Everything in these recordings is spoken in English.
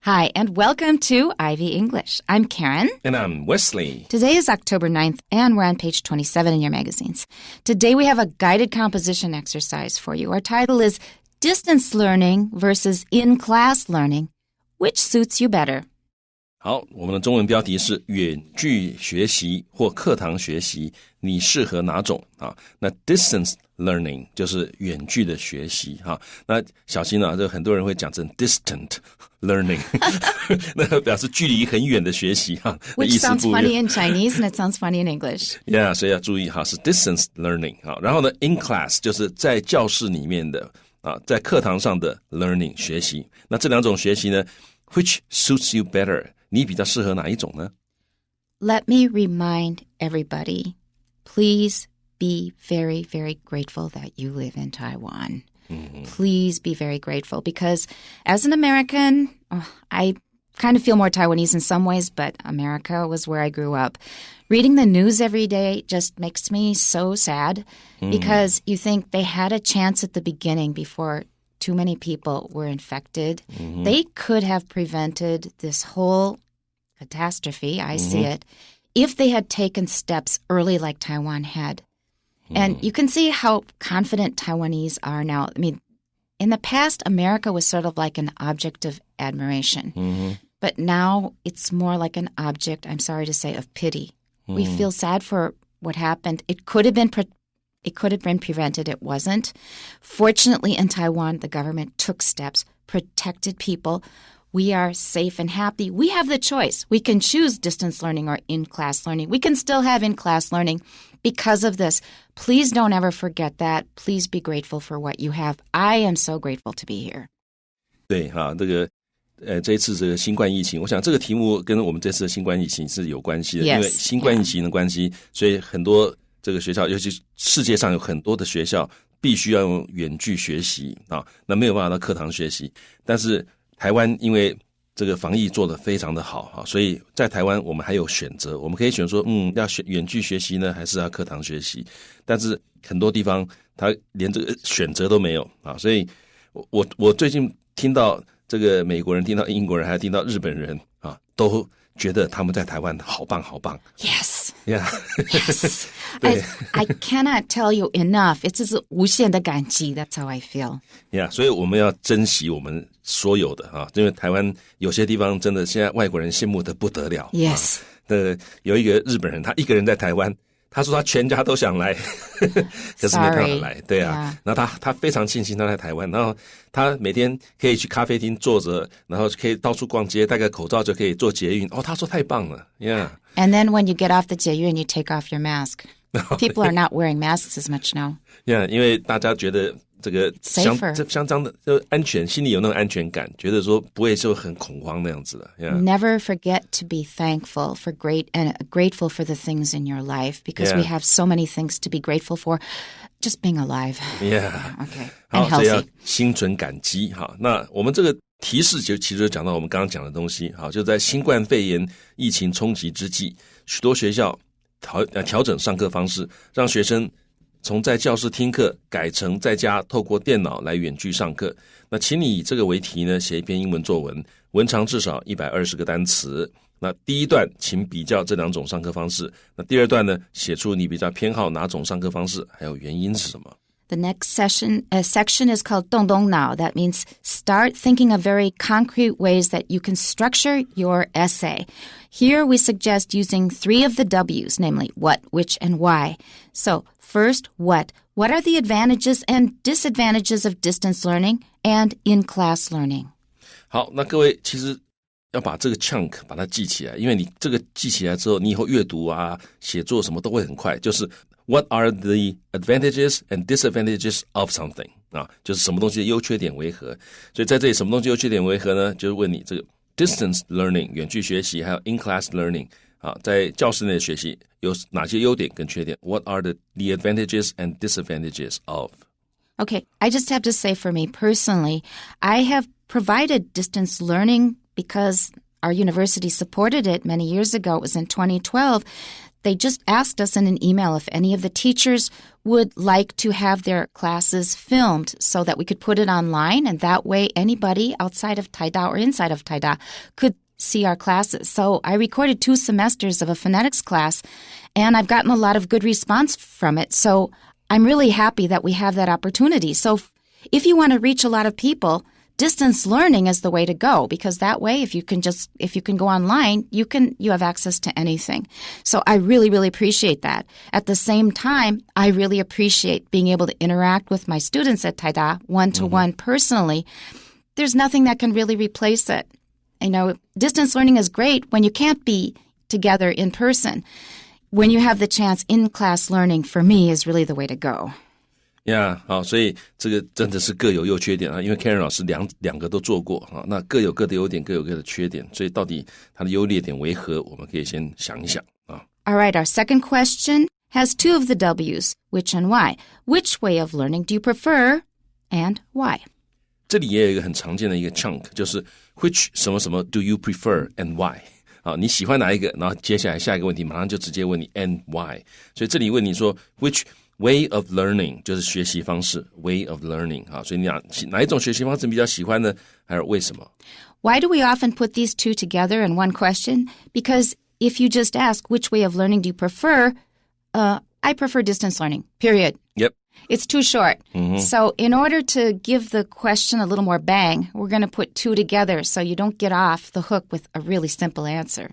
Hi, and welcome to Ivy English. I'm Karen. And I'm Wesley. Today is October 9th, and we're on page 27 in your magazines. Today we have a guided composition exercise for you. Our title is Distance Learning versus In-Class Learning. Which suits you better? 好，我们的中文标题是远距学习或课堂学习，你适合哪种啊？那 distance learning 就是远距的学习哈。那小心啊，这很多人会讲成 distant learning 那表示距离很远的学习哈。Which sounds funny in Chinese and it sounds funny in English. Yeah, 所以要注意哈，是 distance learning 哈。然后呢 in class 就是在教室里面的啊，在课堂上的 learning 学习。那这两种学习呢 which suits you better?你比较适合哪一种呢？ Let me remind everybody, please be very, very grateful that you live in Taiwan. Please be very grateful because as an American, I kind of feel more Taiwanese in some ways, but America was where I grew up. Reading the news every day just makes me so sad because you think they had a chance at the beginning before too many people were infected. They could have prevented this whole catastrophe, I see it, if they had taken steps early like Taiwan had. And you can see how confident Taiwanese are now. I mean, in the past, America was sort of like an object of admiration. But now it's more like an object, I'm sorry to say, of pity. We feel sad for what happened. It could have been prevented. It wasn't. Fortunately, in Taiwan, the government took steps, protected people. We are safe and happy. We have the choice. We can choose distance learning or in-class learning. We can still have in-class learning because of this. Please don't ever forget that. Please be grateful for what you have. I am so grateful to be here. 对哈，这一次这个新冠疫情，我想这个题目跟我们这次的新冠疫情是有关系的， 因为新冠疫情的关系，所以很多这个学校，尤其世界上有很多的学校必须要用远距学习啊，那没有办法到课堂学习。但是台湾因为这个防疫做得非常的好啊，所以在台湾我们还有选择，我们可以选说，要远距学习呢，还是要课堂学习？但是很多地方他连这个选择都没有啊，所以我最近听到这个美国人，听到英国人，还听到日本人啊，都觉得他们在台湾好棒好棒。Yes. Yeah. Yes. I cannot tell you enough. It's just 无限的感激. That's how I feel. Yeah. 所以我们要珍惜我们所有的啊，因为台湾有些地方真的现在外国人羡慕的不得了。Yes. 有一个日本人，他一个人在台湾。他说他全家都想来可是没办法来。对啊，然后他非常庆幸他在台湾，然后他每天可以去咖啡厅坐着，然后可以到处逛街，戴个口罩就可以坐捷运。他说太棒了。 Yeah. And then when you get off the 捷运 you take off your mask. People are not wearing masks as much now. Yeah, 因为大家觉得这个相当的就安全，心里有那种安全感，觉得说不会就很恐慌那样子的。Yeah. Never forget to be thankful for grateful for the things in your life because we have so many things to be grateful for. Just being alive. Yeah. Okay. 好， And 所以要 healthy. 心存感激哈。那我们这个提示其实讲到我们刚刚讲的东西，好，就在新冠肺炎疫情冲击之际，许多学校调整上课方式，让学生从在教室听课改成在家透过电脑来远距上课。那请你以这个为题呢，写一篇英文作文，文长至少120个单词。那第一段请比较这两种上课方式，那第二段呢，写出你比较偏好哪种上课方式，还有原因是什么。The next section is called 动动脑. That means start thinking of very concrete ways that you can structure your essay. Here we suggest using 3 of the W's, namely what, which, and why. So first, what? What are the advantages and disadvantages of distance learning and in-class learning? 好，那各位其实要把这个 chunk 把它记起来，因为你这个记起来之后，你以后阅读啊、写作什么都会很快。就是 What are the advantages and disadvantages of something 啊？就是什么东西的优缺点为何？所以在这里什么东西优缺点为何呢？就是问你这个 distance learning 远距学习，还有 in-class learning 啊，在教室内的学习有哪些优点跟缺点 ？What are the advantages and disadvantages of? Okay, I just have to say for me personally, I have provided distance learning because our university supported it many years ago. It was in 2012. they just asked us in an email if any of the teachers would like to have their classes filmed so that we could put it online, and that way anybody outside of Taida or inside of Taida could see our classes. So I recorded 2 semesters of a phonetics class, and I've gotten a lot of good response from it. So I'm really happy that we have that opportunity. So if you want to reach a lot of people, distance learning is the way to go, because that way if you can go online, you have access to anything. So I really, really appreciate that. At the same time, I really appreciate being able to interact with my students at Taida one-to-one personally. There's nothing that can really replace it. Distance learning is great when you can't be together in person. When you have the chance, in-class learning for me is really the way to go. Yeah, 好，所以这个真的是各有优缺点啊。因为 Karen 老师两个都做过啊，那各有各的优点，各有各的缺点，所以到底它的优劣点为何，我们可以先想一想啊。All right, our second question has 2 of the W's, which and why. Which way of learning do you prefer and why? 这里也有一个很常见的一个 chunk， 就是 which 什么什么 do you prefer and why。好，你喜欢哪一个？然后接下来下一个问题马上就直接问你 and why。所以这里问你说 which way of learning 就是学习方式 way of learning。好，所以你哪一种学习方式比较喜欢呢？还有为什么？ Why do we often put these 2 together in one question? Because if you just ask which way of learning do you prefer, I prefer distance learning, period. Yep. It's too short. So in order to give the question a little more bang, we're going to put 2 together so you don't get off the hook with a really simple answer.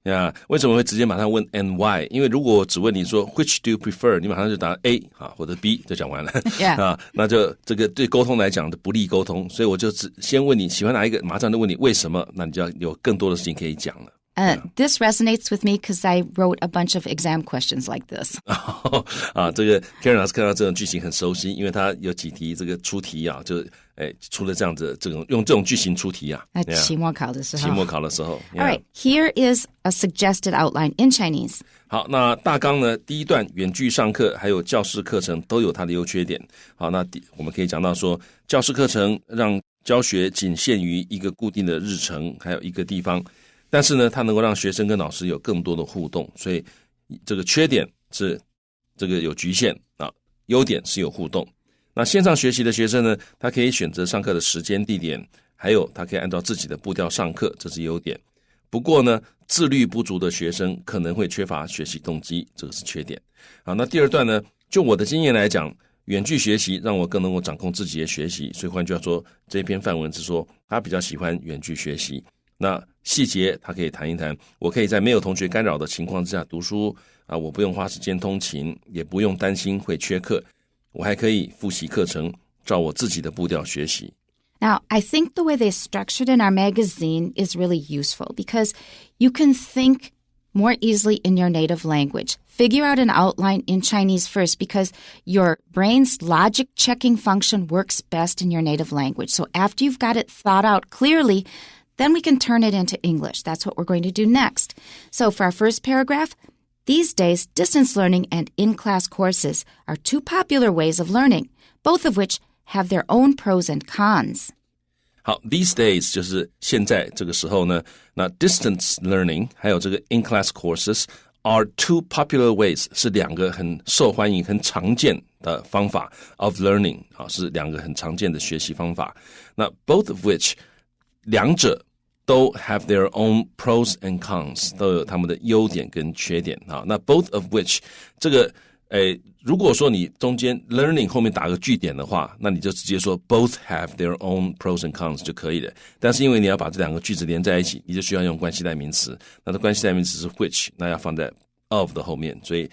Yeah, 为什么会直接马上问 and why? 因为如果我只问你说 which do you prefer, 你马上就答 A 或者 B 就讲完了。Yeah. 那就这个对沟通来讲的不利沟通，所以我就先问你喜欢哪一个，马上就问你为什么，那你就要有更多的事情可以讲了。This resonates with me because I wrote a bunch of exam questions like this. 这个 Karen 老师看到这种句型很熟悉，因为他有几题这个出题啊，就出了这样子用这种句型出题啊。期末考的时候。期末考的时候。All right, here is a suggested outline in Chinese. 好，那大纲呢？第一段远距上课还有教室课程都有它的优缺点。好，那我们可以讲到说，教室课程让教学仅限于一个固定的日程，还有一个地方。但是呢，它能够让学生跟老师有更多的互动，所以这个缺点是这个有局限啊，优点是有互动。那线上学习的学生呢，他可以选择上课的时间地点，还有他可以按照自己的步调上课，这是优点。不过呢，自律不足的学生可能会缺乏学习动机，这个是缺点。好，那第二段呢，就我的经验来讲，远距学习让我更能够掌控自己的学习，所以换句话说，这篇范文是说他比较喜欢远距学习。那细节他可以谈一谈，我可以在没有同学干扰的情况之下读书啊，我不用花时间通勤，也不用担心会缺课，我还可以复习课程，照我自己的步调学习。Now, I think the way they structured in our magazine is really useful because you can think more easily in your native language. Figure out an outline in Chinese first because your brain's logic checking function works best in your native language. So after you've got it thought out clearly, then we can turn it into English. That's what we're going to do next. So for our first paragraph, these days, distance learning and in-class courses are 2 popular ways of learning, both of which have their own pros and cons. 好 these days 就是现在这个时候呢，那 distance learning 还有这个 in-class courses are 2 popular ways 是2个很受欢迎、很常见的方法 of learning 是2个很常见的学习方法。那 both of which 两者都 have their own pros and cons 都有他们的优点跟缺点。好，那 both of which 这个如果说你中间 learning 后面打个句点的话，那你就直接说 both have their own pros and cons 就可以了。但是因为你要把这2个句子连在一起，你就需要用关系代名词。那这关系代名词是 which， 那要放在 of 的后面。所以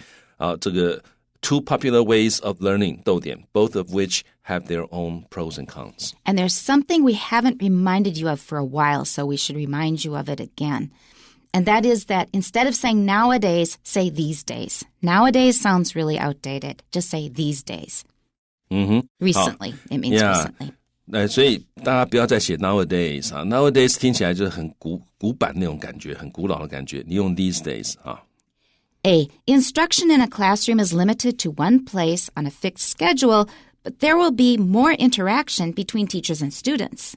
这个 2 popular ways of learning 逗点 both of which have their own pros and cons. And there's something we haven't reminded you of for a while, so we should remind you of it again. And that is that instead of saying nowadays, say these days. Nowadays sounds really outdated. Just say these days. Recently. It means recently. 所以大家不要再写 nowadays 啊 ，nowadays 听起来就是很古板那种感觉，很古老的感觉。你用 these days 啊。A. Instruction in a classroom is limited to one place on a fixed schedule, but there will be more interaction between teachers and students.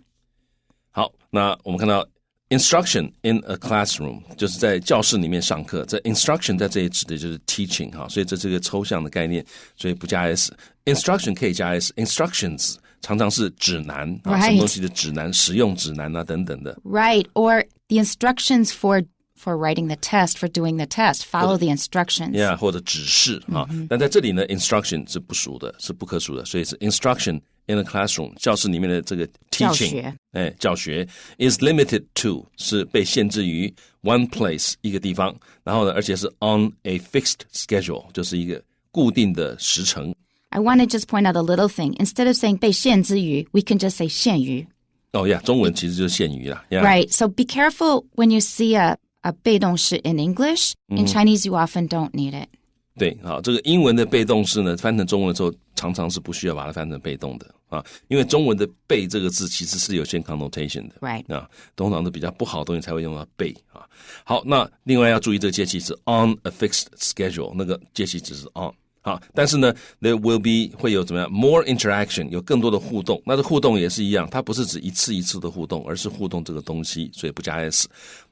好，那我们看到 Instruction in a classroom 就是在教室里面上课，这 instruction 在这里指的就是 teaching 哈，所以这是个抽象的概念，所以不加 s。Instruction 可以加 s，instructions 常常是指南啊，什么东西的指南、使用指南啊等等的。Right, or the instructions for writing the test, for doing the test, follow the instructions. Yeah, 或者指示啊。但在这里呢 instruction 是不属的，是不可数的，所以是 instruction in a classroom 教室里面的这个 teaching 教学 is limited to 是被限制于 one place 一个地方，然后呢而且是 on a fixed schedule 就是一个固定的时程。I want to just point out a little thing. Instead of saying 被限制于 we can just say 限于。Oh yeah, 中文其实就是限于啦。Yeah. Right, so be careful when you see a 被动式 in English. In Chinese, you often don't need it. 对，好，这个英文的被动式呢，翻成中文的时候，常常是不需要把它翻成被动的啊，因为中文的被这个字其实是有些 connotation 的 ，right 啊，通常都比较不好的东西才会用到被啊。好，那另外要注意这个介系词 on a fixed schedule， 那个介系词是 on。好，但是呢 there will be 会有怎么样 more interaction 有更多的互动，那这互动也是一样，它不是指一次一次的互动，而是互动这个东西，所以不加 s。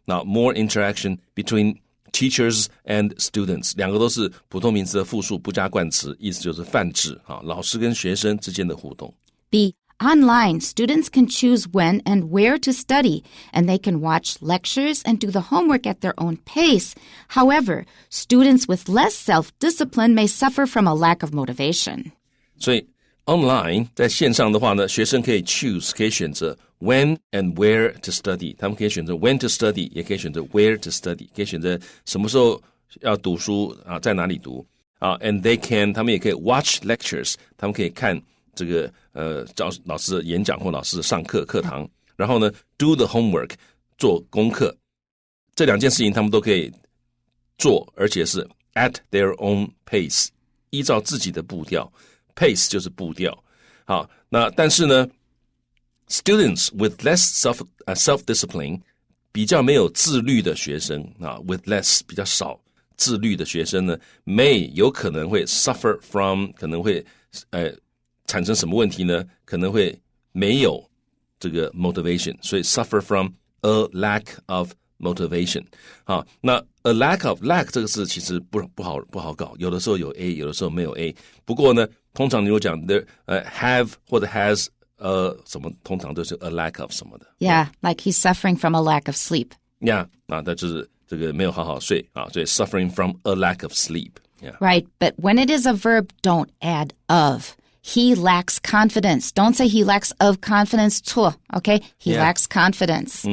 那 more interaction between teachers and students 两个都是普通名词的复数，不加冠词，意思就是泛指老师跟学生之间的互动。 B. Online, students can choose when and where to study, and they can watch lectures and do the homework at their own pace. However, students with less self-discipline may suffer from a lack of motivation. 所以 online 在线上的话呢，学生可以 choose 可以选择 when and where to study， 他们可以选择 when to study， 也可以选择 where to study， 可以选择什么时候要读书啊，在哪里读啊 and they can 他们也可以 watch lectures， 他们可以看这个老师的演讲或老师的上课课堂，然后呢 do the homework 做功课，这两件事情他们都可以做，而且是 at their own pace， 依照自己的步调， pace 就是步调。好，那但是呢 students with less self-discipline 比较没有自律的学生啊 with less 比较少自律的学生呢 may 有可能会 suffer from 可能会产生什么问题呢？可能会没有这个 motivation， 所以 suffer from a lack of motivation。好，那 a lack of lack 这个字其实不好搞，有的时候有 a， 有的时候没有 a。不过呢，通常你如果讲的have 或者 has 什么，通常都是 a lack of 什么的。Yeah, like he's suffering from a lack of sleep. Yeah， 那就是这个没有好好睡啊，所以 suffering from a lack of sleep。Yeah. Right, but when it is a verb, don't add of.He lacks confidence. Don't say he lacks of confidence. 错 okay? He lacks confidence.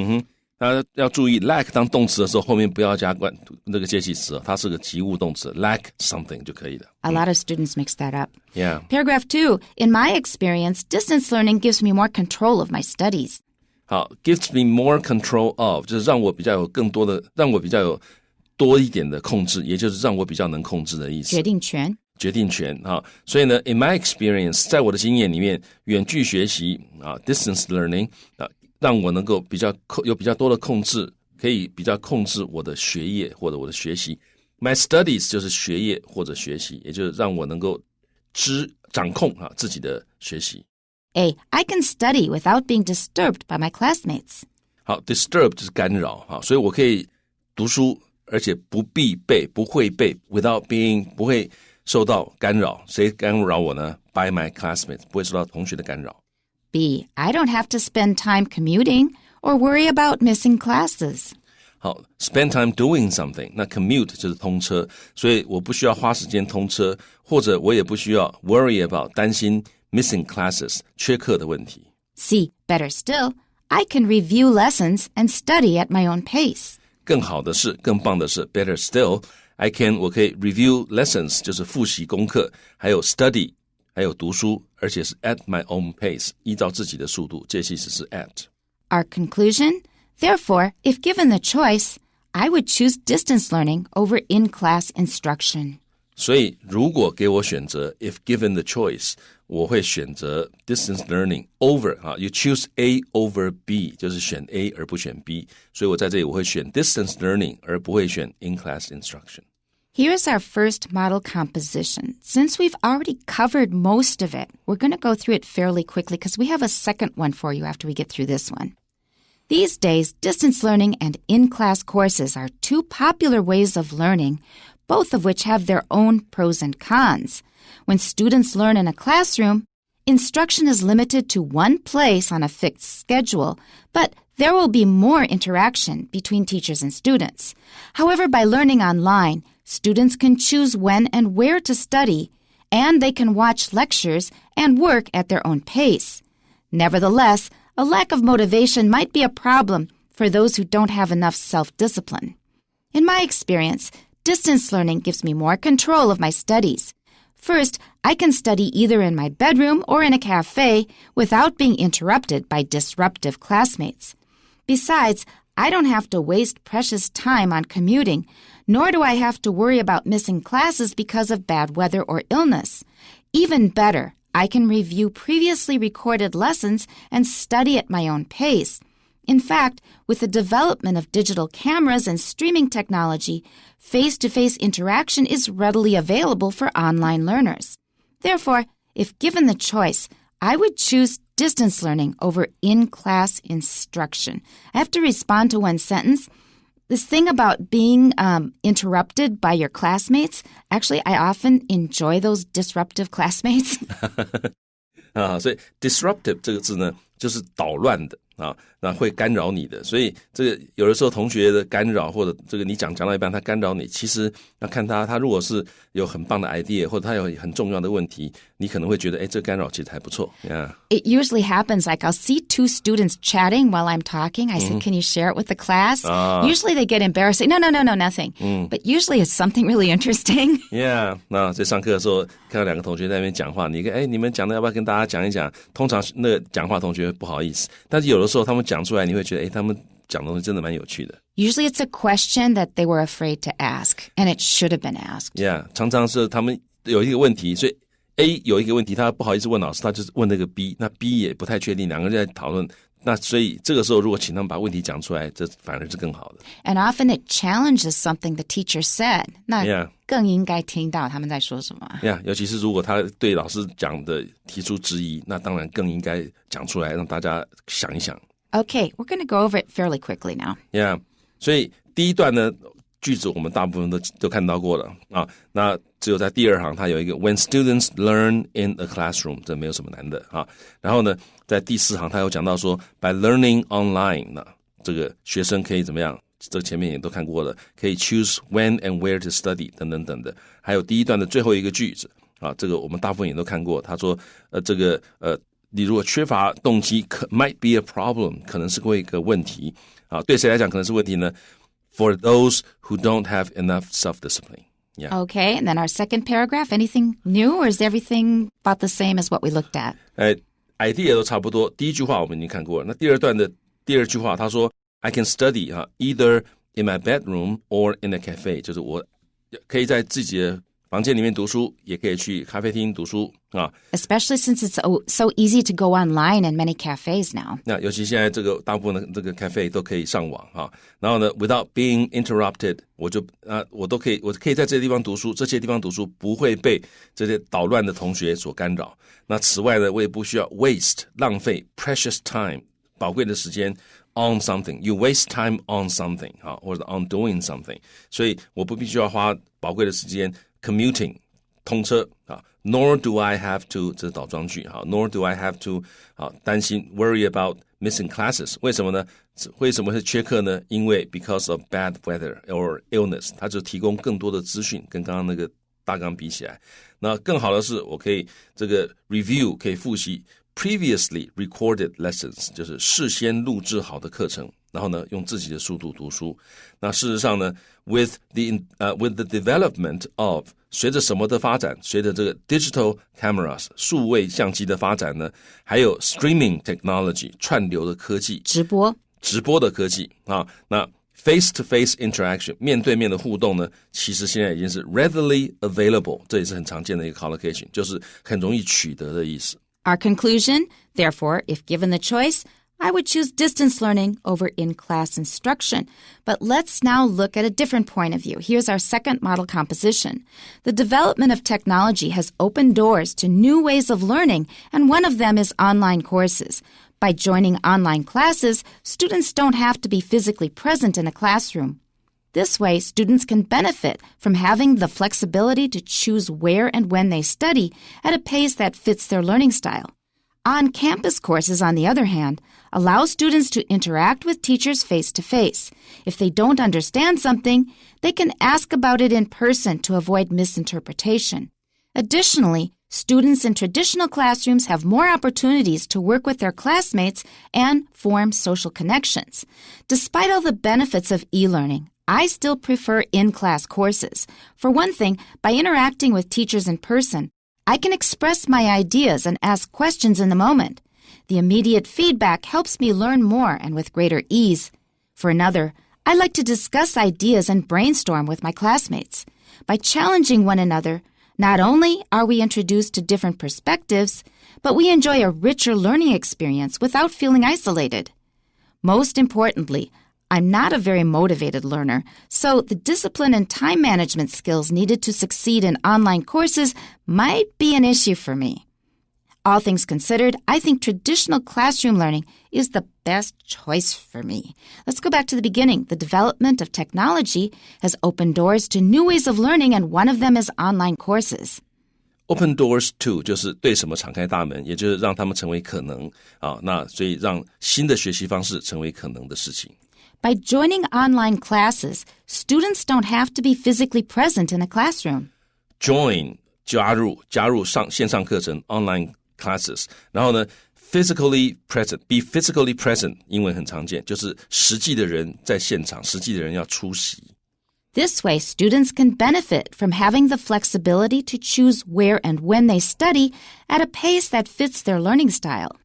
大家要注意 lack 当动词的时候，后面不要加那个介系词，它是个及物动词 lack something 就可以了。A lot of students mix that up. Yeah. Paragraph 2. In my experience, distance learning gives me more control of my studies. 好 gives me more control of 就是让我比较有更多的，让我比较有多一点的控制，也就是让我比较能控制的意思。决定权啊，所以呢 in my experience 在我的经验里面，远距学习啊 distance learning 啊，让我能够有比较多的控制，可以比较控制我的学业或者我的学习。My studies 就是学业或者学习，也就是让我能够掌控自己的学习。A. I can study without being disturbed by my classmates. 好 disturb 就是干扰啊，所以我可以读书，而且不会被 without being 不会受到干扰，谁干扰我呢 ？By my classmates， 不会受到同学的干扰。B. I don't have to spend time commuting or worry about missing classes. 好 ，spend time doing something， 那 commute 就是通车，所以我不需要花时间通车，或者我也不需要 worry about 担心 missing classes 缺课的问题。C. Better still, I can review lessons and study at my own pace. 更好的是，更棒的是 ，better still。我可以 review lessons 就是复习功课，还有 study 还有读书，而且是 at my own pace 依照自己的速度，这其实是 at。 Our conclusion, therefore, if given the choice, I would choose distance learning over in-class instruction. 所以如果给我选择 if given the choice 我会选择 distance learning over you choose A over B 就是选 A 而不选 B 所以我在这里我会选 distance learning 而不会选 in-class instruction. Here's our first model composition. Since we've already covered most of it, we're going to go through it fairly quickly because we have a second one for you after we get through this one. These days, distance learning and in-class courses are two popular ways of learning, both of which have their own pros and cons. When students learn in a classroom, instruction is limited to one place on a fixed schedule, but there will be more interaction between teachers and students. However, by learning online, students can choose when and where to study, and they can watch lectures and work at their own pace. Nevertheless, a lack of motivation might be a problem for those who don't have enough self-discipline. In my experience, distance learning gives me more control of my studies. First, I can study either in my bedroom or in a cafe without being interrupted by disruptive classmates. Besides, I don't have to waste precious time on commuting, nor do I have to worry about missing classes because of bad weather or illness. Even better, I can review previously recorded lessons and study at my own pace. In fact, with the development of digital cameras and streaming technology, face-to-face interaction is readily available for online learners. Therefore, if given the choice, I would choose distance learning over in-class instruction. I have to respond to one sentence. This thing about being interrupted by your classmates, actually, I often enjoy those disruptive classmates. 所以 disruptive 这个字呢，就是捣乱的那会干扰你的。所以这个有的时候同学的干扰，或者这个你讲到一半他干扰你，其实要看他如果是有很棒的 idea， 或者他有很重要的问题，你可能会觉得这干扰其实还不错。Yeah. It usually happens like I'll see two students chatting while I'm talking. I say, can you share it with the class? Usually they get embarrassed. No, nothing. But usually it's something really interesting. Yeah. 那在上课的时候看到两个同学在那边讲话，你们讲的要不要跟大家讲一讲？通常那个讲话同学不好意思，但是有的时候他们讲出来，你会觉得他们讲的东西真的蛮有趣的。Usually it's a question that they were afraid to ask, and it should have been asked. Yeah, 常常是他们有一个问题，所以 A 有一个问题，他不好意思问老师，他就是问那个 B， 那 B 也不太确定，两个人在讨论。那所以这个时候如果请他们把问题讲出来，这反而是更好的。And often it challenges something the teacher said. 那更应该听到他们在说什么。Yeah, 尤其是如果他对老师讲的提出质疑，那当然更应该讲出来，让大家想一想。Okay, we're going to go over it fairly quickly now. Yeah, 所以第一段呢，句子我们大部分都看到过了啊。那只有在第二行，它有一个 When students learn in a classroom， 这没有什么难的啊。然后呢，在第四行，它有讲到说 By learning online， 那这个学生可以怎么样？这前面也都看过了，可以 choose when and where to study 等等等的。还有第一段的最后一个句子啊，这个我们大部分也都看过。他说你如果缺乏动机 might be a problem， 可能是会一个问题啊。对谁来讲可能是问题呢？ For those who don't have enough self-discipline. Yeah. Okay, and then our second paragraph, anything new or is everything about the same as what we looked at? idea 都差不多。第一句话我们已经看过了。那第二段的第二句话，他说 I can study either in my bedroom or in a cafe， 就是我可以在自己的房间里面读书，也可以去咖啡厅读书啊。Especially since it's so easy to go online in many cafes now. 那尤其现在这个大部分的这个 cafe 都可以上网啊。然后呢 ，without being interrupted， 我可以在这些地方读书，这些地方读书不会被这些捣乱的同学所干扰。那此外呢，我也不需要 waste 浪费 precious time 宝贵的时间。On something, you waste time on something 或者 on doing something， 所以我不必须要花宝贵的时间 commuting 通车Nor do I have to 这是倒装句Nor do I have to 担心 worry about missing classes。 为什么呢？为什么是缺课呢？因为 because of bad weather or illness， 它就提供更多的资讯，跟刚刚那个大纲比起来。那更好的是，我可以这个 review 可以复习previously recorded lessons， 就是事先录制好的课程，然后呢用自己的速度读书。那事实上呢 with the development of 随着什么的发展，随着这个 digital cameras 数位相机的发展呢，还有 streaming technology 串流的科技，直播的科技那face-to-face interaction 面对面的互动呢，其实现在已经是 readily available， 这也是很常见的一个 collocation， 就是很容易取得的意思。Our conclusion, therefore, if given the choice, I would choose distance learning over in-class instruction. But let's now look at a different point of view. Here's our second model composition. The development of technology has opened doors to new ways of learning, and one of them is online courses. By joining online classes, students don't have to be physically present in a classroom. This way, students can benefit from having the flexibility to choose where and when they study at a pace that fits their learning style. On-campus courses, on the other hand, allow students to interact with teachers face-to-face. If they don't understand something, they can ask about it in person to avoid misinterpretation. Additionally, students in traditional classrooms have more opportunities to work with their classmates and form social connections. Despite all the benefits of e-learning, I still prefer in-class courses. For one thing, by interacting with teachers in person, I can express my ideas and ask questions in the moment. The immediate feedback helps me learn more and with greater ease. For another, I like to discuss ideas and brainstorm with my classmates. By challenging one another, not only are we introduced to different perspectives, but we enjoy a richer learning experience without feeling isolated. Most importantly, I'm not a very motivated learner, so the discipline and time management skills needed to succeed in online courses might be an issue for me. All things considered, I think traditional classroom learning is the best choice for me. Let's go back to the beginning. The development of technology has opened doors to new ways of learning, and one of them is online courses. Open doors to 就是对什么敞开大门，也就是让他们成为可能啊。那所以让新的学习方式成为可能的事情。By joining online classes, students don't have to be physically present in a classroom. Join 加入线上课程 online classes， 然后呢 physically present be physically present 英文很常见，就是实际的人在现场，实际的人要出席。This way, students can benefit from having the flexibility to choose where and when they study at a pace that fits their learning style.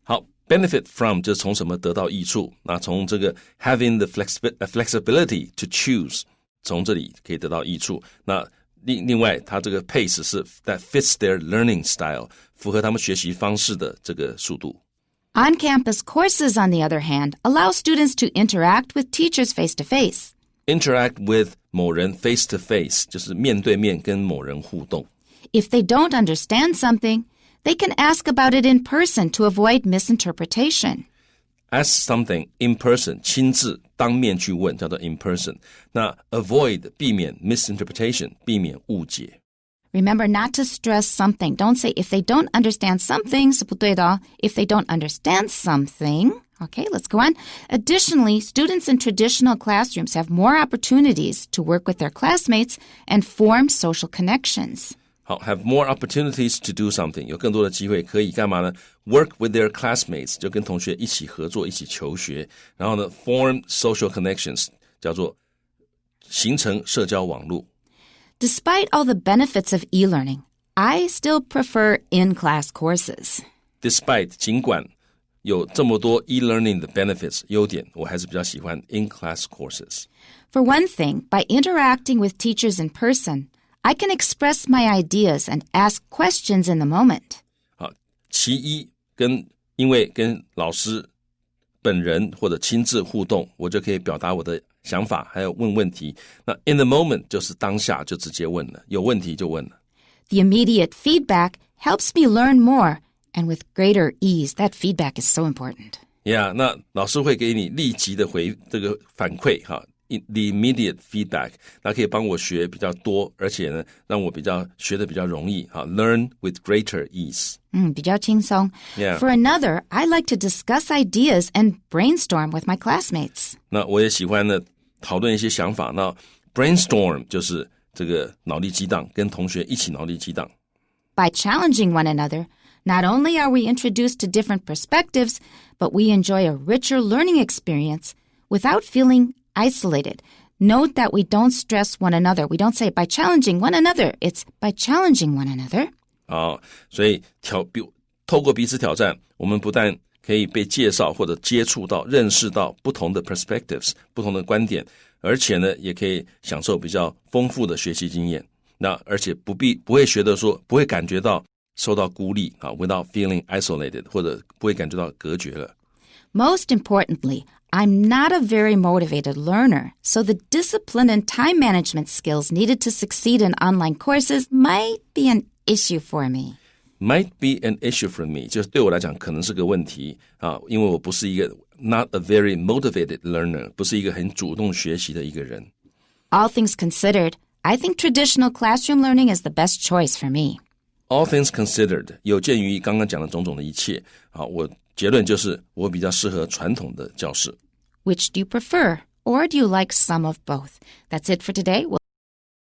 好 benefit from 就是从什么得到益处，那从这个 having the flexibility to choose 从这里可以得到益处。那另外它这个 pace 是 that fits their learning style 符合他们学习方式的这个速度。On-campus courses, on the other hand, allow students to interact with teachers face-to-face. Interact with 某人 face-to-face 就是面对面跟某人互动。If they don't understand something, they can ask about it in person to avoid misinterpretation. Ask something in person 亲自当面去问叫做 in person。 那 avoid 避免 misinterpretation 避免误解。Remember not to stress something. Don't say if they don't understand something 是不对的哦。If they don't understand something, okay, let's go on. Additionally, students in traditional classrooms have more opportunities to work with their classmates and form social connections. 好 have more opportunities to do something 有更多的机会可以干嘛呢 work with their classmates 就跟同学一起合作一起求学，然后呢 form social connections 叫做形成社交网络。Despite all the benefits of e-learning, I still prefer in-class courses. Despite 尽管有这么多 e-learning 的 benefits 优点，我还是比较喜欢 in-class courses. For one thing, by interacting with teachers in person, I can express my ideas and ask questions in the moment. 好，其一因为跟老师本人或者亲自互动，我就可以表达我的想法，还有问问题。那 in the moment 就是当下就直接问了，有问题就问了。The immediate feedback helps me learn more, and with greater ease. That feedback is so important. Yeah, 那老师会给你立即的这个反馈哈。The immediate feedback 那可以帮我学比较多，而且呢让我学得比较容易 learn with greater ease 比较轻松 Yeah. For another, I like to discuss ideas and brainstorm with my classmates. 那我也喜欢呢讨论一些想法。那 brainstorm 就是这个脑力激荡，跟同学一起脑力激荡。 By challenging one another, not only are we introduced to different perspectives, but we enjoy a richer learning experience without feeling isolated. Note that we don't stress one another. We don't say by challenging one another. It's by challenging one another. 好，所以透过彼此挑战，我们不但可以被介绍或者接触到、认识到不同的 perspectives 不同的观点，而且呢，也可以享受比较丰富的学习经验。那而且不会不会感觉到受到孤立啊 ，without feeling isolated 或者不会感觉到隔绝了。Most importantly, I'm not a very motivated learner, so the discipline and time management skills needed to succeed in online courses might be an issue for me. might be an issue for me， 就是对我来讲可能是个问题啊，因为我不是一个 not a very motivated learner， 不是一个很主动学习的一个人。All things considered, I think traditional classroom learning is the best choice for me. All things considered， 有鉴于刚刚讲的种种的一切啊，我结论就是我比较适合传统的教室。Which do you prefer? Or do you like some of both? That's it for today.